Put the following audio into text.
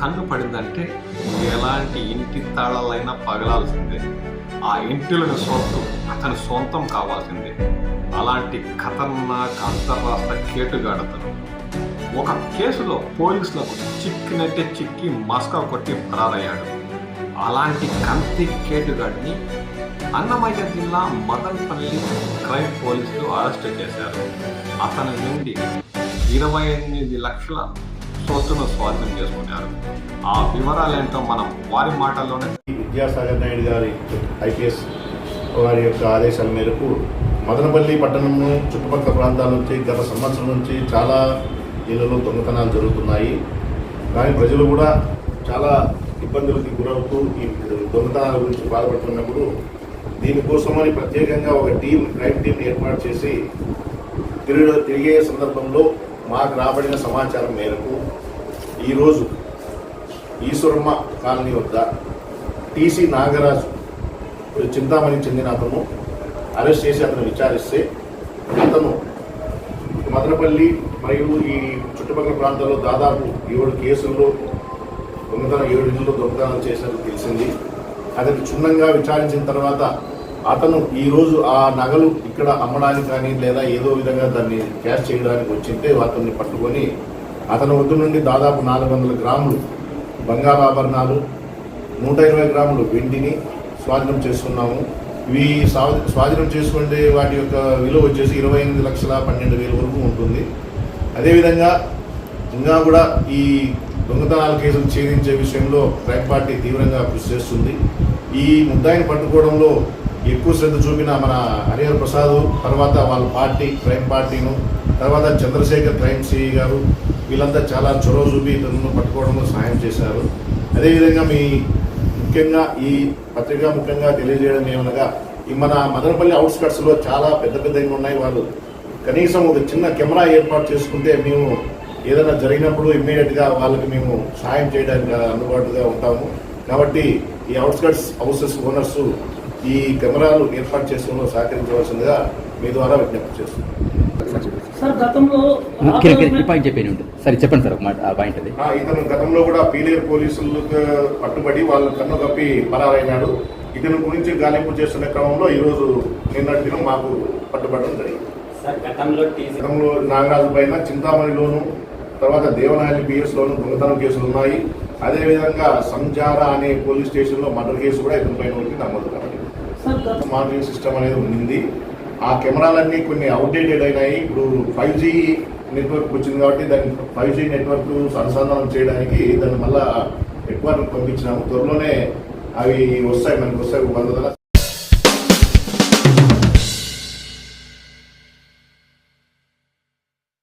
కన్ను పడిందంటే ఎలాంటి ఇంటి తాళాలైనా పగలాల్సిందే. ఆ ఇంటిలోని సొత్తు అతని సొంతం కావాల్సిందే. అలాంటి ఖతర్నాక్ అంతర్రాష్ట్ర కేటుగాడతను ఒక కేసులో పోలీసులకు చిక్కినట్టే చిక్కి మస్కా కొట్టి పరారయ్యాడు. అలాంటి కంతి కేటుగాడిని అన్నమయ్య జిల్లా మదనపల్లి క్రైమ్ పోలీసులు అరెస్టు చేశారు. అతని నుండి 28 లక్షల సొత్తును స్వాధీనం చేసుకున్నారు. ఆ వివరాలేంటో మనం వారి మాటల్లోనే. విద్యాసాగర్ నాయుడు గారి ఐపీఎస్ వారి యొక్క ఆదేశాల మేరకు మదనపల్లి పట్టణము చుట్టుపక్కల ప్రాంతాల నుంచి గత సంవత్సరం నుంచి చాలా ఇళ్లలో దొంగతనాలు జరుగుతున్నాయి. కానీ ప్రజలు కూడా చాలా ఇబ్బందులకి గురవుతూ ఈ దొంగతనాల గురించి బాధపడుతున్నప్పుడు దీనికోసమని ప్రత్యేకంగా ఒక క్రైమ్ టీం ఏర్పాటు చేసి తిరిగే సందర్భంలో మాకు రాబడిన సమాచారం మేరకు ఈరోజు ఈశ్వరమ్మ కాలనీ వద్ద టీసీ నాగరాజు చింతామణి చెందిన అతను అరెస్ట్ చేసి అతను విచారిస్తే అతను మదనపల్లి మరియు ఈ చుట్టుపక్కల ప్రాంతాల్లో దాదాపు 7 కేసుల్లో 7 ఇళ్లలో దొంగతనాలు చేసినట్టు తెలిసింది. అతను క్షుణ్ణంగా విచారించిన తర్వాత అతను ఈరోజు ఆ నగలు ఇక్కడ అమ్మడానికి కానీ లేదా ఏదో విధంగా దాన్ని క్యాష్ చేయడానికి వచ్చింటే అతన్ని పట్టుకొని అతని వద్ద నుండి దాదాపు 400 గ్రాములు బంగారు ఆభరణాలు 120 గ్రాములు వెండిని స్వాధీనం చేసుకున్నాము. ఇవి స్వాధీనం చేసుకుంటే వాటి యొక్క విలువ వచ్చేసి 28,12,000 వరకు ఉంటుంది. అదేవిధంగా ఇంకా కూడా ఈ దొంగతనాల కేసులు ఛేదించే విషయంలో క్రైమ్ పార్టీ తీవ్రంగా కృషి చేస్తుంది. ఈ ముద్దాయిని పట్టుకోవడంలో ఎక్కువ శ్రద్ధ చూపిన మన హరిహర ప్రసాద్, తర్వాత వాళ్ళ పార్టీ క్రైమ్ పార్టీను, తర్వాత చంద్రశేఖర్ క్రైమ్ సిఐ గారు వీళ్ళంతా చాలా చొరవ చూపి ఇతను పట్టుకోవడంలో సహాయం చేశారు. అదేవిధంగా ముఖ్యంగా ఈ పత్రికా ముఖ్యంగా తెలియజేయడం ఏమనగా ఈ మన మదనపల్లి అవుట్స్కట్స్లో చాలా పెద్ద ఉన్నాయి. వాళ్ళు కనీసం ఒక చిన్న కెమెరా ఏర్పాటు చేసుకుంటే మేము ఏదైనా జరిగినప్పుడు ఇమ్మీడియట్గా వాళ్ళకి మేము సహాయం చేయడానికి అందుబాటుగా ఉంటాము. కాబట్టి ఈ అవుట్స్కట్స్ హౌసెస్ ఓనర్స్ ఈ కెమెరాలు ఏర్పాటు చేసుకోవడంలో సహకరించవలసిందిగా మీ ద్వారా విజ్ఞప్తి చేస్తున్నాం. ఇతను గతంలో కూడా పీలేరు పోలీసులకు పట్టుబడి వాళ్ళ కన్ను కప్పి పరారైనాడు. ఇతని గురించి గాలింపు చేస్తున్న క్రమంలో ఈరోజు నిన్నటి దినం మాకు పట్టుబడడం జరిగింది. గతంలో నాగరాజు పైన చింతామణిలోను, తర్వాత దేవనాయని పిఎస్ లోను దొంగతనం కేసులు ఉన్నాయి. అదేవిధంగా సంజారా అనే పోలీస్ స్టేషన్లో మర్డర్ కేసు కూడా ఇతని పైన నమోదు కాబట్టి మానిటరింగ్ సిస్టమ్ అనేది ఉంది. ఆ కెమెరాలన్నీ కొన్ని అవుట్డేటెడ్ అయినాయి. ఇప్పుడు 5G నెట్వర్క్ వచ్చింది కాబట్టి దాన్ని 5G నెట్వర్క్ అనుసంధానం చేయడానికి దాన్ని మళ్ళా ఎక్కువ పంపించినాము. త్వరలోనే అవి వస్తాయి, మనకు వస్తాయి 100